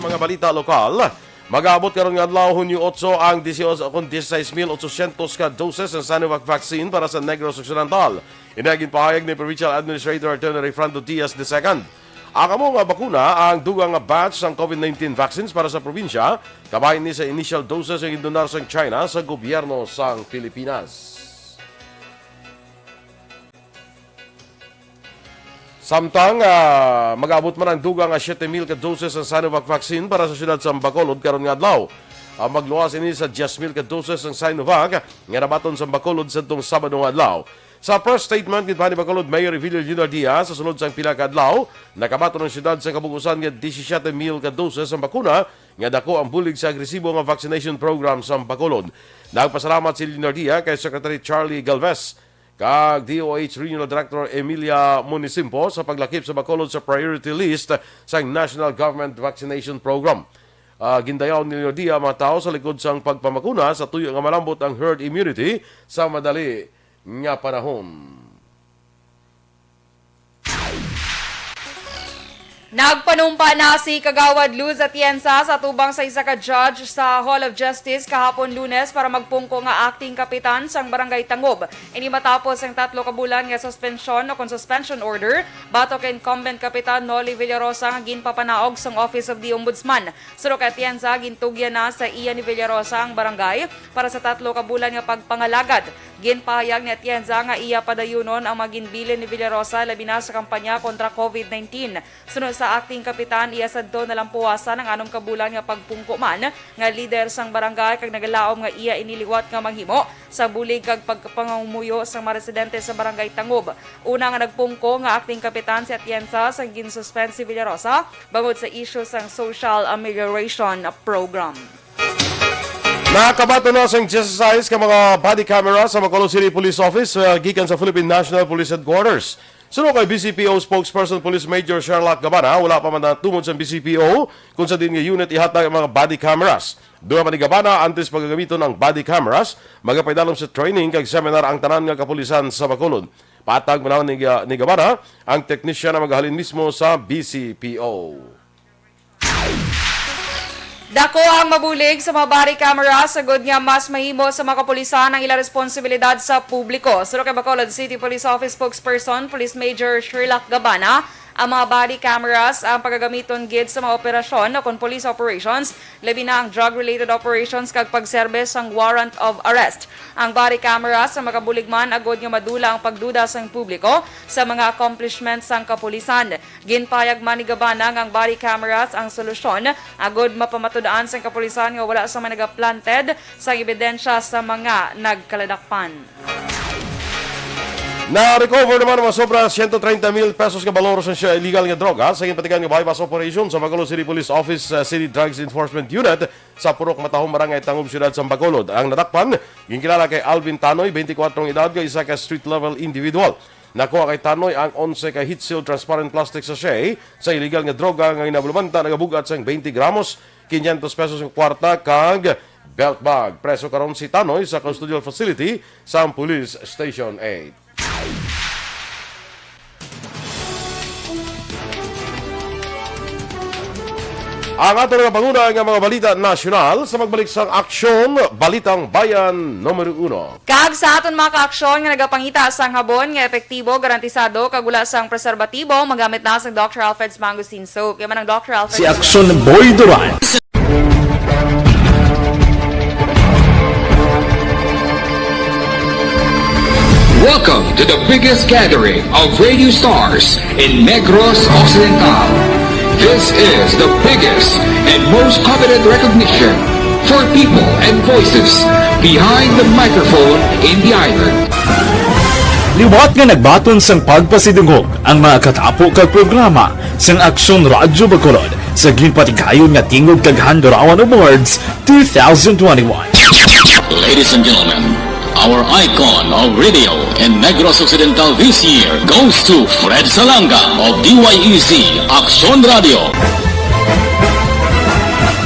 mga balita lokal. Mag-aabot karon nga adlaw Hunyo 8 ang 16,800 ka doses ng Sinovac vaccine para sa Negros Occidental. Inagin pahayag ni Provincial Administrator Attorney Frando Diaz II. Ang among bakuna ang dugang batch ng COVID-19 vaccines para sa probinsya, kabahin ni sa initial doses ng indunar sa China sa gobyerno sa Pilipinas. Samtang mag-abot man ang dugang 7,000 ka doses ng Sinovac vaccine para sa siyudad sa Bacolod karon nga adlaw. Magluwas ini sa 10,000 ka doses ng Sinovac nga nabaton sa Bacolod sa itong Sabado nga adlaw. Sa press statement gid ni Bacolod Mayor Evilio Junior Diaz sa sulod sang pila ka adlaw, nakabaton ang siyudad sa kabugusan nga 17,000 ka doses ng bakuna nga dako ang bulig sa agresibo nga vaccination program sa Bacolod. Nagpasalamat si Junior Diaz kay Secretary Charlie Galvez kag DOH Regional Director Emilia Munisimpo sa paglakip sa Bacolod sa priority list sa National Government Vaccination Program. Gindayaw ni Lordia mga tao sa likod sang pagpamakuna sa tuyo nga malambot ang herd immunity sa madali nga panahon. Nagpanumpa na si Kagawad Luz Atienza sa tubang sa isa ka judge sa Hall of Justice kahapon Lunes para magpungko nga acting kapitan sang Barangay Tangob. Ini matapos ang 3 ka bulan nga suspension o suspension order batok kay incumbent kapitan Noli Villarosa nga ginpapanaog sang Office of the Ombudsman. Suro kay Atienza gintugyan na sa iya ni Villarosa ang barangay para sa 3 ka bulan nga pagpangalagad. Ginpahayag ni Atienza nga iya padayunon ang maginbilin ni Villarosa labi na sa kampanya kontra COVID-19. Sunod sa acting kapitan, iya sadto na lang puwasan ang 6 ka bulan nga pagpungko man nga leader sang barangay kag nagalaom nga iya iniliwat nga manghimo sa bulig kag pagpangumuyo sa mga residente sa Barangay Tangob. Una nga nagpungko nga acting kapitan si Atienza sang ginsuspend si Villarosa bangod sa issue sang Social Amelioration Program. Nakabato na sa exercise ka mga body camera sa Bacolod City Police Office gikan sa Philippine National Police Headquarters. Sunod kay BCPO spokesperson Police Major Sherlock Gabana, wala pa man natungod sa BCPO kung sa din nga unit ihatag ang mga body cameras. Doon pa ni Gabana, antes paggagamiton ng body cameras, magapaydalom sa training kag seminar ang tanan nga kapulisan sa Bacolod. Patag manawon ni Gabana, ang teknisyan na maghalin mismo sa BCPO. Dako ang mabulig sa mga body camera sagod nga mas mahimo sa mga kapulisan ang ilang responsibilidad sa publiko. Suro kay Bacolod City Police Office spokesperson Police Major Sherlock Gabana, ang mga body cameras ang pagagamiton gid sa mga operasyon o kung police operations, labi na ang drug-related operations kag pagserbes sang warrant of arrest. Ang body cameras sa makabuligman agod nga madula ang pagduda sang publiko sa mga accomplishments sang kapulisan. Ginpayag man ni Gabana nga ang body cameras ang solusyon agod mapamatudaan sang kapulisan nga wala sa mga nagaplanted sa ebidensya sa mga nagkaladakpan. Na-recover naman mga sobra 130,000 pesos ka balor sa illegal nga droga sa ginpatikan nga bypass operation sa Bacolod City Police Office City Drugs Enforcement Unit sa Purok Matahong Barangay Tangob Siyudad sa Bacolod. Ang nadakpan, ginkilala kay Alvin Tanoy, 24 edad, ka isa ka street level individual. Nakuha kay Tanoy ang 11 ka heat seal transparent plastic sachet sa illegal nga droga nga inabulumanta nagabugat sa 20 gramos, 500 pesos ang kwarta kag belt bag. Preso karon si Tanoy sa custodial facility sa Police Station 8. Ang ato nga panguna nga mga balita nasyonal sa magbalik sang aksyon Balitang Bayan numero 1. Kag sa aton mga kaaksyon nga nagapangita sang habon nga epektibo, garantisado kag wala sang preserbatibo, magamit na sang Dr. Alfred's Mangosteen Soap. Kaya man ang Dr. Alfred's Si Aksyon Boy Duran. Welcome to the biggest gathering of radio stars in Negros Occidental. This is the biggest and most coveted recognition for people and voices behind the microphone in the island. Liwat nga nagbaton sang pagpasidungog ang mga katapo kag programa sang Aksyon Radyo Bacolod sa ginpatigayon nga Tingog kag Handurawan Awards 2021. Ladies and gentlemen, our icon of radio in Negros Occidental this year goes to Fred Salanga of DYEC Aksyon Radio.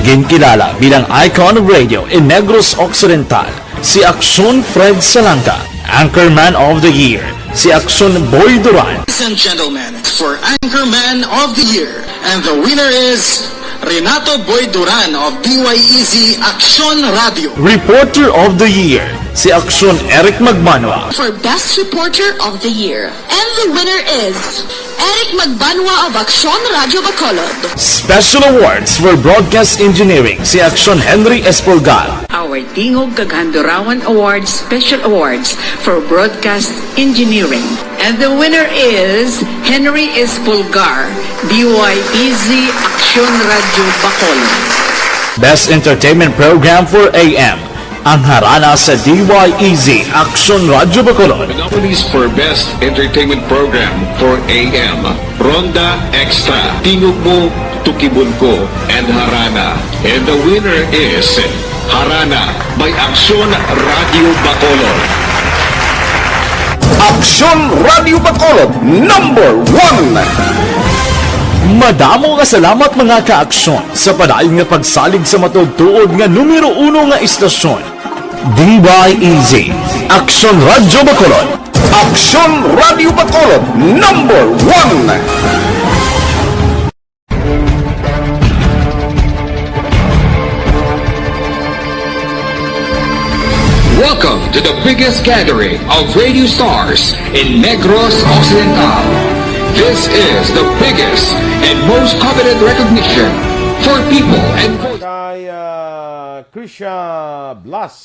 Ginkilala bilang icon of radio in Negros Occidental, si Aksyon Fred Salanga. Anchorman of the Year, si Aksyon Boy Duran. Ladies and gentlemen, for Anchorman of the Year, and the winner is Renato Boy Duran of DYEZ Action Radio. Reporter of the Year, si Aksyon Eric Magmanwa. For Best Reporter of the Year. And the winner is Eric Magbanwa of Action Radio Bacolod. Special Awards for Broadcast Engineering, si Aksyon Henry Espolgar. Our Tingog Kaghandurawan Awards Special Awards for Broadcast Engineering. And the winner is Henry Espolgar, DYEZ Action Radio Bacolod. Best Entertainment Program for AM, ang harana sa DYEZ Action Radio Bacolod. Monopolies for Best Entertainment Program for AM, Ronda Extra, Tingog Mo, Tukibon Ko, and Harana. And the winner is Harana by Action Radio Bacolod. Aksyon Radio Bacolod, number 1! Madamo nga salamat mga ka-aksyon sa padayon nga pagsalig sa matugtuod nga numero 1 nga istasyon. DYEZ, Aksyon Radio Bacolod. Aksyon Radio Bacolod, number 1! Welcome to the biggest gathering of radio stars in Negros Occidental. This is the biggest and most coveted recognition for people and for Kay Krisha Blas.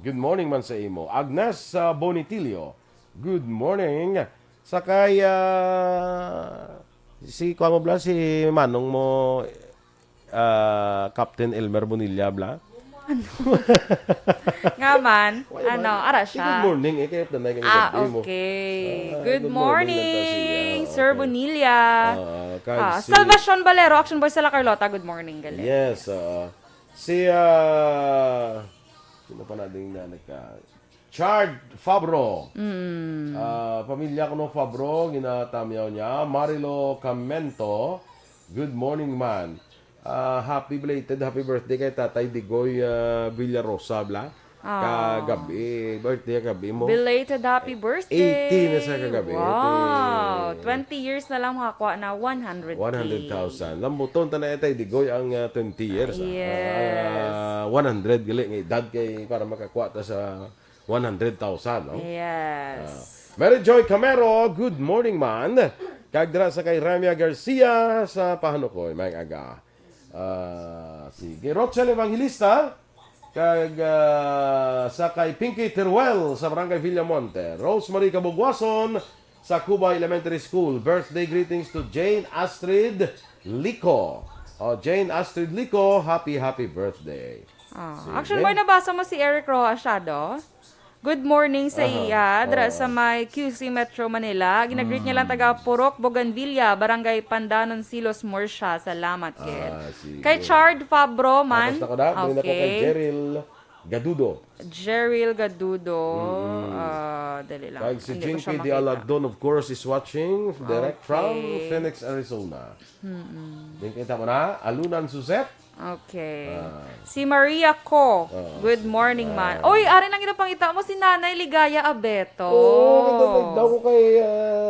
Good morning man sa imo. Agnes Bonitilio. Good morning. Sa kay si Kuamo Blas, si Manong mo Captain Elmer Bonilla Bla. Nga man, ara Good siya. morning. Kaya na kami mo. Okay. Good Good morning morning, lang ta siya. Sir Okay. Bonilla. Kay si- Salvacion Valero, Action Boy sa La Carlota. Good morning, gali. Yes. Si sino pa natin na Chard Fabro. Pamilya ko no Fabro, ginatamyaw niya. Marilo Camento. Good morning, man. Happy belated, happy birthday kay Tatay Digoy Villarosa, bla. Kagabi, birthday kagabi mo. Belated happy birthday. 80 na sa kagabi. Wow. 20 years na lang makakuha na 100K. 100,000. Lambuton ta na Tatay Digoy ang 20 years. Yes. 100 gali ng edad kay para makakuha ta sa 100,000, no? Yes. Mary Joy Camero, good morning, man. Kagdra sa kay Ramia Garcia sa Pahanukoy, may aga. Sige, Rochelle Evangelista, kag sa kay Pinky Teruel sa Barangay Villamonte. Rosemary Cabugwason sa Cuba Elementary School. Birthday greetings to Jane Astrid Lico. Jane Astrid Lico, happy birthday. Action Boy, nabasa mo si Eric Roa Shadow? Good morning sa iya, dra sa may QC Metro Manila. Ginagreet niya lang taga Purok, Bougainvillea, Barangay Pandanon, Silos, Morsha. Salamat, Kid. Sige. Kay Chard Fabro, man. Tapos na ko na, okay. Ko kay Jeril Gadudo. Jeril Gadudo. Dali lang. Kay si Hindi ko siya Jinky Di makita. Aladon, of course, is watching direct from Phoenix, Arizona. Kita mo na, Alunan Suzette. Okay. Si Maria Ko. Good morning, man. Oy, ari lang ito pangita mo si Nanay Ligaya Abeto. Daw ko kay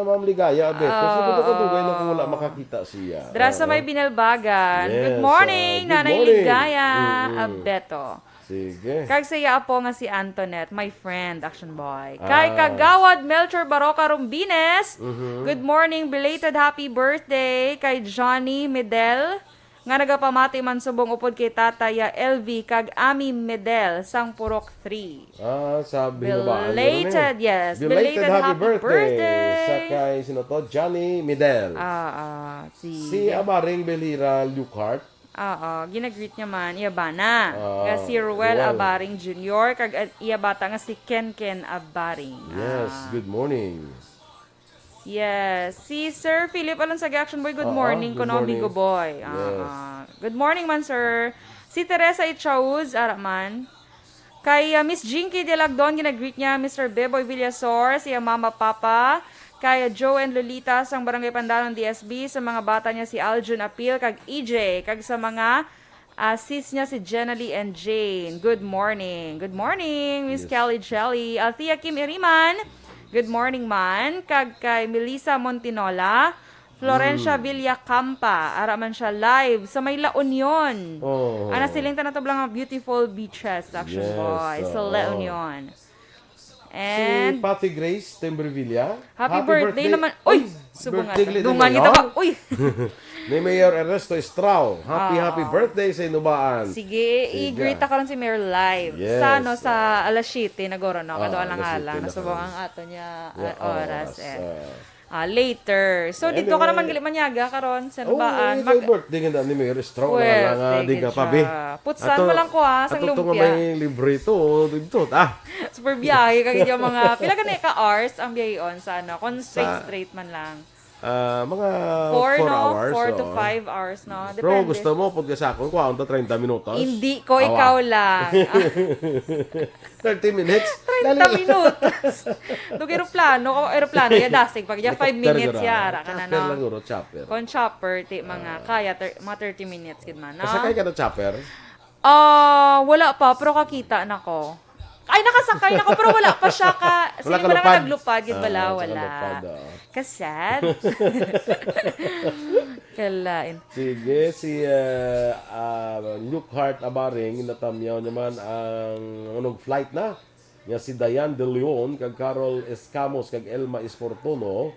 Ma'am Ligaya Abeto. So, ko dugay na kung wala makakita siya. Dra sa may Binalbagan. Yes, Good morning, good Nanay morning. Ligaya Abeto. Sige. Kag saya po nga si Antoinette, my friend, Action Boy. Kay Kagawad Melchor Baroca Rumbines. Good morning, belated happy birthday kay Johnny Medel. Nga nagapamati man subong upod kay Tataya LV kag Ami Medel sang Purok 3. Sabi mo ba? Belated, yes. Belated happy birthday. Sa kay sino to? Johnny Midel. Si Abaring Belira Lucart. Ginagreet niya man, iyabana. Nga si Ruel. Ruel Abaring Jr. kag iyabata nga si Ken Abaring. Yes, good morning. Yes. Si Sir Philip Alonsag Action Boy, good morning. good Kuno morning. Bigo Boy. Good morning man, sir. Si Teresa Ichauz, araman. Kay Miss Jinky de Lagdon, ginagreet niya Mr. Beboy Villasor, siya Mama Papa. Kay Joe and Lolita, sang Barangay Pandanon DSB. Sa mga bata niya si Aljun Apil, kag EJ. Kag sa mga sis niya si Jenalie and Jane. Good morning. Good morning, Miss Kelly Jelly. Althea Kim Iriman. Good morning, man. Kag kay Melissa Montinola. Florencia Villacampa, ara man siya live sa may La Union. Oh. Ana siling na to lang ang beautiful beaches, Action Yes, Boy, sa La oo. Union. Si And Patty Grace Timbervilla. happy birthday naman. Uy, subong nga. birthday Dungan ni kita Mayor. ba? Uy. Ni Mayor Ernesto Estrao. Happy birthday sa Inubaan. Sige, i-greet ako rin si Mayor live. Yes. Sa ano, sa alas 7 na goro, no? Kado lang alas 7 alang. na Nasubong karon. ang ato niya Yeah, oras. oras, Later. So, dito ka Anyway. naman gali manyaga karon sa Oh, Nubaan. ito yung birthday nga ni Mayor Estrao. Well, Wala nga, di take ka it pabi. siya. Putsan mo lang ko, ha, sang Ato nga lumpia. may librito. Dito. Super biyahe kag yung mga pila gani ka hours ang biyahe sa ano, kung straight man lang. Mga 4 4 no, hours. 4 to oo. 5 hours no. Pero Depende. gusto mo, pag sa akin, kuha 30 minutos. Hindi ko ikaw lang. 30 minutes. 30 minutos. Dug eroplano, ya dasig pag ya 5 minutes ya ara ka na Chopper lang no. uro, chopper. Kon chopper ti mga kaya mga 30 minutes gid man. No? Kasakay ka na chopper? Wala pa pero kakita na ko. Ay, nakasakay na ko pero wala pa siya ka. Sige Wala ka mo na lupad? nga naglupad, gid bala, Ah, wala. lupad, oo. Kasad. Kalain. Sige, si Luke Hart Abaring, natamyaw naman ang anong flight na. Nga si Diane De Leon, kag Carol Escamos, kag Elma Esportono.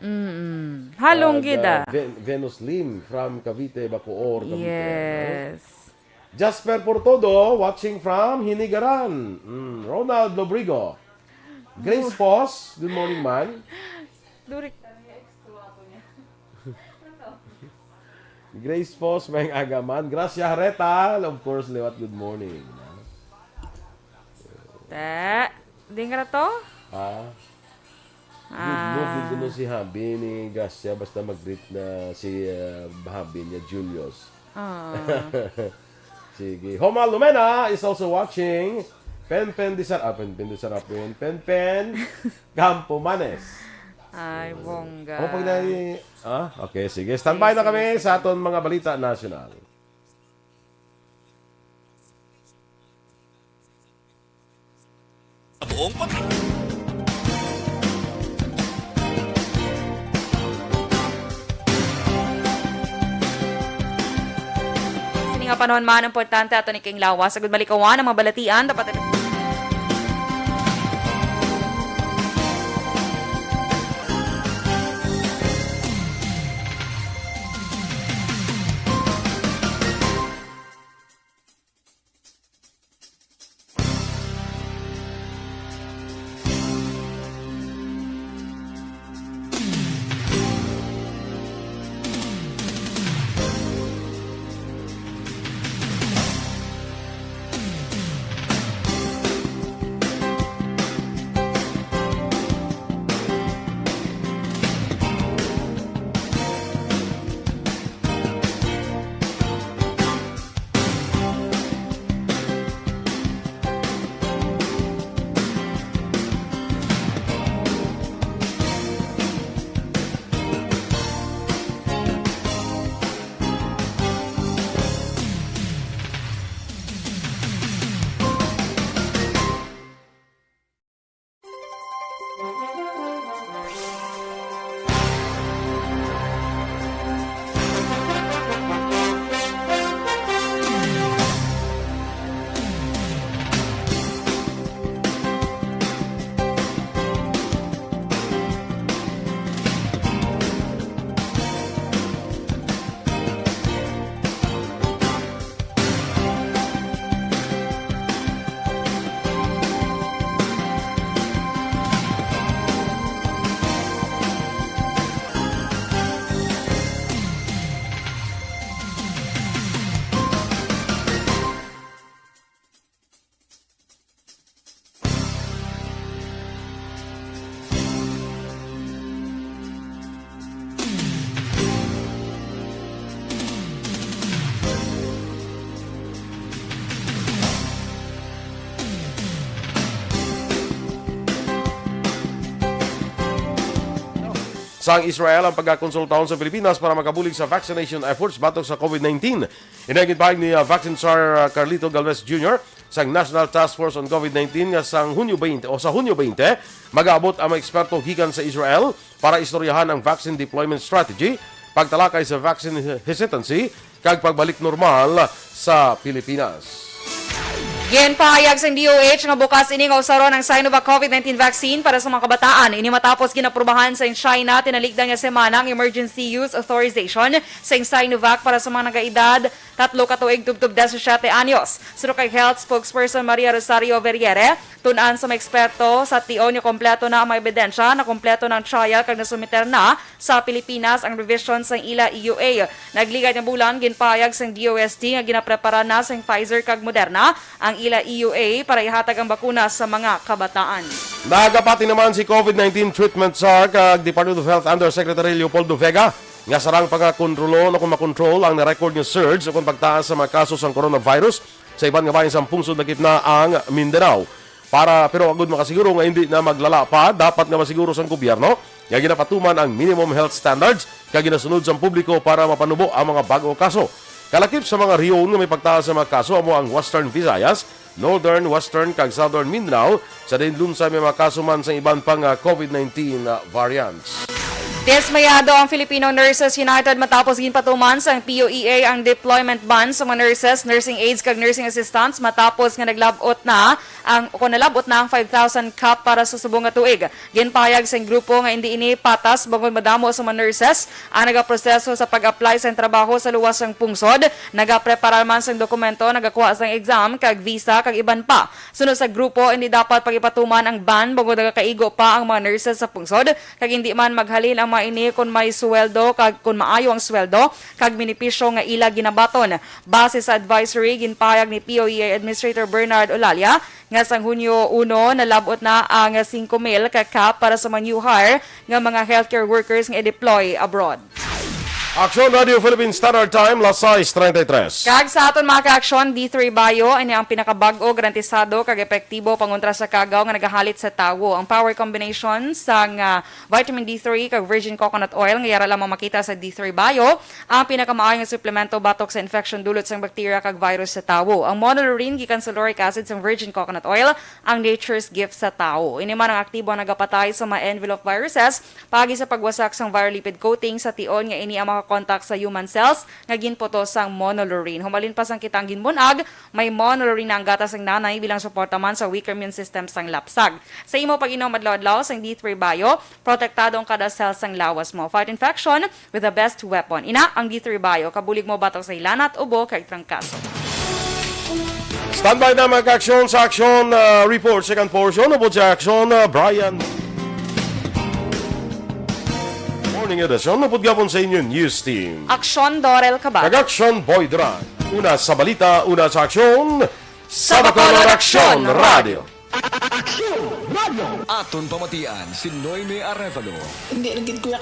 Halong kag, gid ah. Venus Lim from Cavite, Bacoor, Cavite. Yes. Jasper Portodo, watching from Hinigaran. Ronald Lobrigo. Grace Foss, good morning man. Durik. Grace Foss, may agaman. Gracia Hareta, of course, Lewat, good morning. Ding ra to? Good mood si Habi ni Gracia, basta mag-greet na si Habi niya, Julius. Sige. Homa Lumena is also watching. Pen Disarap yun. Pen Campo Manes. Ay, bongga. Pag okay, sige. Standby na kami sa aton mga balita national. Sini nga panahon man importante ato ni King Lawas. Sagud balikawan ang mga balatian dapat Sang Israel ang pagkakonsultahon sa Pilipinas para makabulig sa vaccination efforts batok sa COVID-19. Inagin pahig ni Vaccine Czar Carlito Galvez Jr. sang National Task Force on COVID-19 nga sa Hunyo 20 mag-aabot ang mga eksperto gikan sa Israel para istoryahan ang vaccine deployment strategy pagtalakay sa vaccine hesitancy kag pagbalik normal sa Pilipinas. Ginpahayag sa DOH nga bukas ini nga usaron ang Sinovac COVID-19 vaccine para sa mga kabataan. Ini matapos ginaprubahan sa China tinalikdan nga semana ang emergency use authorization sa Sinovac para sa mga nagaedad 3 katuig tubtub 17 anyos. Suro kay Health Spokesperson Maria Rosario Verriere, tunan sa mga eksperto sa tion nga kompleto na ang mga ebidensya na kompleto ng trial kag nasumiter na sa Pilipinas ang revision sa ila EUA. Nagligad nga bulan ginpahayag sa DOST nga ginaprepara na sa Pfizer kag Moderna ang ila EUA para ihatag ang bakuna sa mga kabataan. Nagapati naman si COVID-19 treatment SAR kag Department of Health Undersecretary Leopoldo Vega nga sarang pagkakontrolo na kung makontrol ang na-record nga surge o kung pagtaas sa mga kasos ng coronavirus sa ibang nga bayan sa pungsod na gitna ang Mindanao. Pero agud makasiguro nga hindi na maglala pa, dapat nga masiguro sa gobyerno nga ginapatuman ang minimum health standards kag ginasunod sa publiko para mapanubo ang mga bago kaso. Kalakip sa mga riyon nga may pagtaas sa mga kaso amo ang Western Visayas, Northern, Western kag Southern Mindanao sa dinlun sa may mga kaso man sa iban pang COVID-19 variants. Dismayado ang Filipino Nurses United matapos ginpatuman sa POEA ang deployment ban sa mga nurses, nursing aides kag nursing assistants matapos nga naglabot na ang 5,000 cup para sa subong nga tuig. Ginpahayag sa grupo nga hindi ini patas bangod madamo sa mga nurses ang nagaproseso sa pag-apply sa trabaho sa luwas ng pungsod, nagaprepara man sa dokumento, nagakuha sa exam kag visa kag iban pa. Sunod sa grupo hindi dapat pagipatuman ang ban bangod nagakaigo pa ang mga nurses sa pungsod kag hindi man maghalin ang mga ini kung may sweldo kag kung maayo ang sweldo kag minipisyo nga ila ginabaton. Base sa advisory ginpahayag ni POEA Administrator Bernard Olalia nga sa Hunyo 1 nalabot na ang 5,000 ka cap para sa mga new hire nga mga healthcare workers nga i-deploy abroad. Action Radio Philippine Standard Time, las 6:33. Kag sa aton mga ka-aksyon, D3 Bio, ini ang pinakabag-o, garantisado, kag epektibo pangontra sa kagaw nga nagahalit sa tawo. Ang power combination sa vitamin D3 kag virgin coconut oil, nga yara lamang makita sa D3 Bio, ang pinakamaayong suplemento batok sa infection dulot sa bacteria kag virus sa tawo. Ang monolurine gikan sa lauric acid sa virgin coconut oil, ang nature's gift sa tawo. Ini man ang aktibo ang nagapatay sa mga envelope viruses, pagi sa pagwasak sa viral lipid coating sa tion nga ini ang contact sa human cells nga ginpoto sang monolurine. Humalin pa sang kitang ginbunag, may monolurine ang gatas ng nanay bilang suporta man sa weaker immune system sang lapsag. Sa imo pag-inom adlaw-adlaw sang D3 Bio, protektado ang kada cell sang lawas mo. Fight infection with the best weapon. Ina ang D3 Bio, kabulig mo batok sa ilanat, ubo kag trangkaso. Standby na mga ka-aksyon sa action report. Second portion, ubod sa action, Brian. Morning edition, ubod gapon sa inyo news team. Aksyon Dorel Cabal. Kag-action, Boy Duran. Una sa balita, una sa aksyon, Sa Bacolod Aksyon Radio. Aton pamatian si Noyme Arevalo. Hindi rin kuya